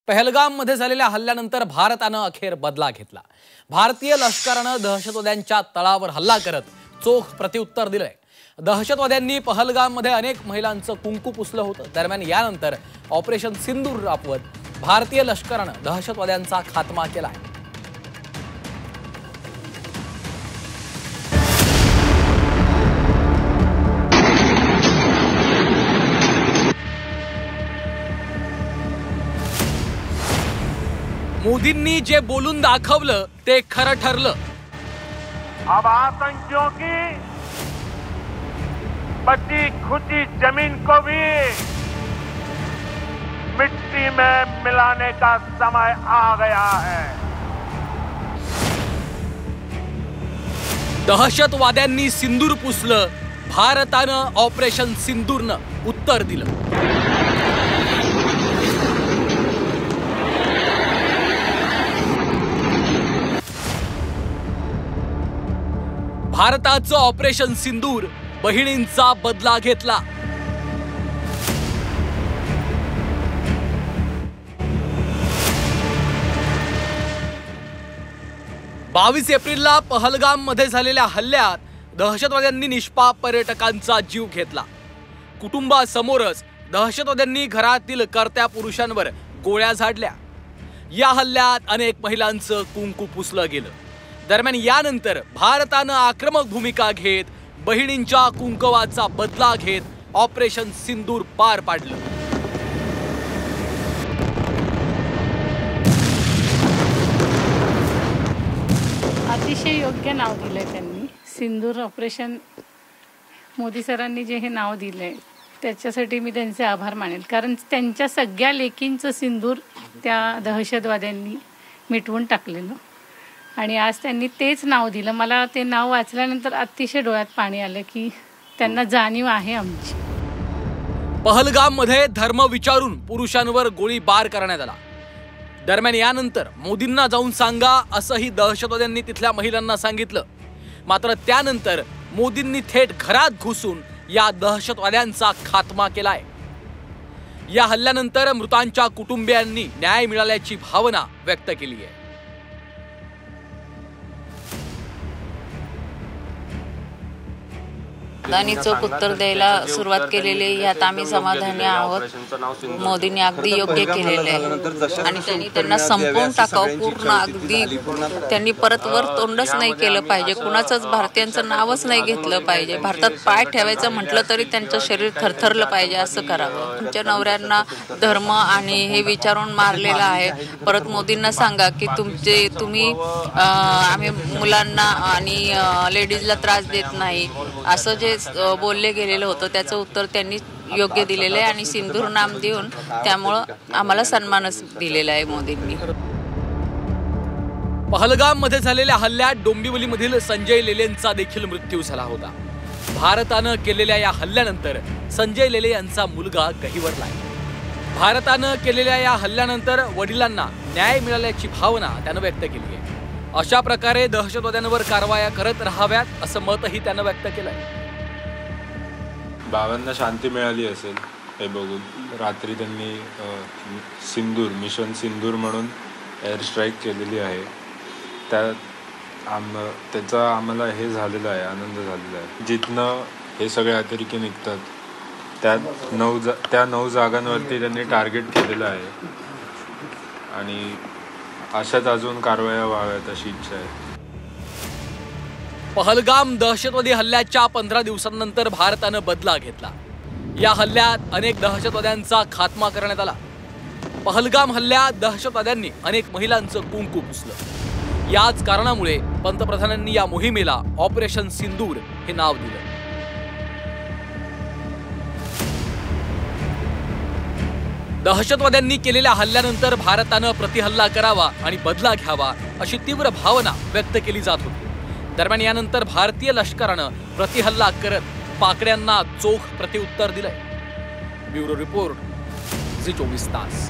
पहलगाममध्ये झालेल्या हल्ल्यानंतर भारतानं अखेर बदला घेतला। भारतीय लष्करानं दहशतवाद्यांच्या तळावर हल्ला करत चोख प्रत्युत्तर दिलंय। दहशतवाद्यांनी पहलगाममध्ये अनेक महिलांचं कुंकू पुसलं होतं। दरम्यान यानंतर ऑपरेशन सिंदूर राबवत भारतीय लष्करानं दहशतवाद्यांचा खात्मा केलाय। मोदींनी जे बोलून दाखवलं ते खरं ठरलं। अब आतंकियों की बची खुची जमीन को भी मिट्टी में मिलाने का समय आ गया है। दहशतवाद्यांनी सिंदूर पुसलं, भारतानं ऑपरेशन सिंदूरनं उत्तर दिलं। भारताचं ऑपरेशन सिंदूर बहिणींचा बदला घेतला। बावीस एप्रिलला पहलगाम मध्ये झालेल्या हल्ल्यात दहशतवाद्यांनी निष्पाप पर्यटकांचा जीव घेतला। कुटुंबासमोरच दहशतवाद्यांनी घरातील कर्त्या पुरुषांवर गोळ्या झाडल्या। या हल्ल्यात अनेक महिलांचं कुंकू पुसलं गेलं। दरम्यान यानंतर भारतानं आक्रमक भूमिका घेत बहिणींच्या कुंकवाचा बदला घेत ऑपरेशन सिंदूर पार पाडलं। अतिशय योग्य नाव दिलंय त्यांनी सिंदूर ऑपरेशन। मोदी सरांनी जे हे नाव दिलंय त्याच्यासाठी मी त्यांचे आभार मानेल, कारण त्यांच्या सगळ्या लेकींचं सिंदूर त्या दहशतवाद्यांनी मिटवून टाकलेलं आणि आज त्यांनी तेच नाव दिलं। मला ते नाव वाचल्यानंतर अतिशय डोळ्यात पाणी आलं की त्यांना जाणीव आहे आमची। पहलगाम मध्ये धर्म विचारून पुरुषांवर गोळीबार करण्यात आला। दरम्यान यानंतर मोदींना जाऊन सांगा असंही दहशतवाद्यांनी तिथल्या महिलांना सांगितलं। मात्र त्यानंतर मोदींनी थेट घरात घुसून या दहशतवाद्यांचा खात्मा केलाय। या हल्ल्यानंतर मृतांच्या कुटुंबियांनी न्याय मिळाल्याची भावना व्यक्त केली आहे। आणि चोख उत्तर द्यायला सुरुवात केलेली यात आम्ही समाधानी आहोत। मोदींनी अगदी योग्य केलेले आहे आणि त्यांना संपवून टाकावं पूर्ण। अगदी त्यांनी परत वर तोंडच नाही केलं पाहिजे, कुणाचंच भारतीयांचं नावच नाही घेतलं पाहिजे। भारतात पाय ठेवायचं म्हटलं तरी त्यांचं शरीर थरथरलं पाहिजे असं करावं। तुमच्या नवऱ्यांना धर्म आणि हे विचारून मारलेलं आहे। परत मोदींना सांगा की तुम्ही आम्ही मुलांना आणि लेडीजला त्रास देत नाही असं जे बोलले गेलेलं होतं त्याचं उत्तर त्यांनी योग्य दिलेलं आहे आणि सिंदूर नाम देऊन त्यामुळं आम्हाला सन्मानच दिलेला आहे मोदींनी। पहलगाम मध्ये झालेल्या हल्ल्यात डोंबिवलीमधील संजय लेलेंचा देखील मृत्यू झाला होता। भारतानं केलेल्या या हल्ल्यानंतर संजय लेले यांचा मुलगा गहिवरलाय। भारतानं केलेल्या या हल्ल्यानंतर वडिलांना न्याय मिळाल्याची भावना त्यानं व्यक्त केली आहे। अशा प्रकारे दहशतवाद्यांवर कारवाया करत राहाव्यात असं मतही त्यानं व्यक्त केलंय। बाबांना शांती मिळाली असेल हे बघून रात्री त्यांनी सिंदूर मिशन सिंदूर म्हणून एअर स्ट्राईक केलेली आहे। त्याचा आम्हाला हे झालेला आहे, आनंद झालेला आहे। जिथनं हे सगळे अतिरेकी निघतात त्या 9 जागांवरती त्यांनी टार्गेट केलेलं आहे आणि अशाच अजून कारवाया व्हाव्यात अशी इच्छा आहे। पहलगाम दहशतवादी हल्ल्याच्या 15 दिवसांनंतर भारतानं बदला घेतला। या हल्ल्यात अनेक दहशतवाद्यांचा खात्मा करण्यात आला। पहलगाम हल्ल्यात दहशतवाद्यांनी अनेक महिलांचं कुंकू पुसलं। याच कारणामुळे पंतप्रधानांनी या मोहिमेला ऑपरेशन सिंदूर हे नाव दिलं। दहशतवाद्यांनी केलेल्या हल्ल्यानंतर भारतानं प्रतिहल्ला करावा आणि बदला घ्यावा अशी तीव्र भावना व्यक्त केली जात होती। दरम्यान यानंतर भारतीय लष्करानं प्रतिहल्ला करत पाकड्यांना चोख प्रत्युत्तर दिलंय। ब्युरो रिपोर्ट, झी 24 तास।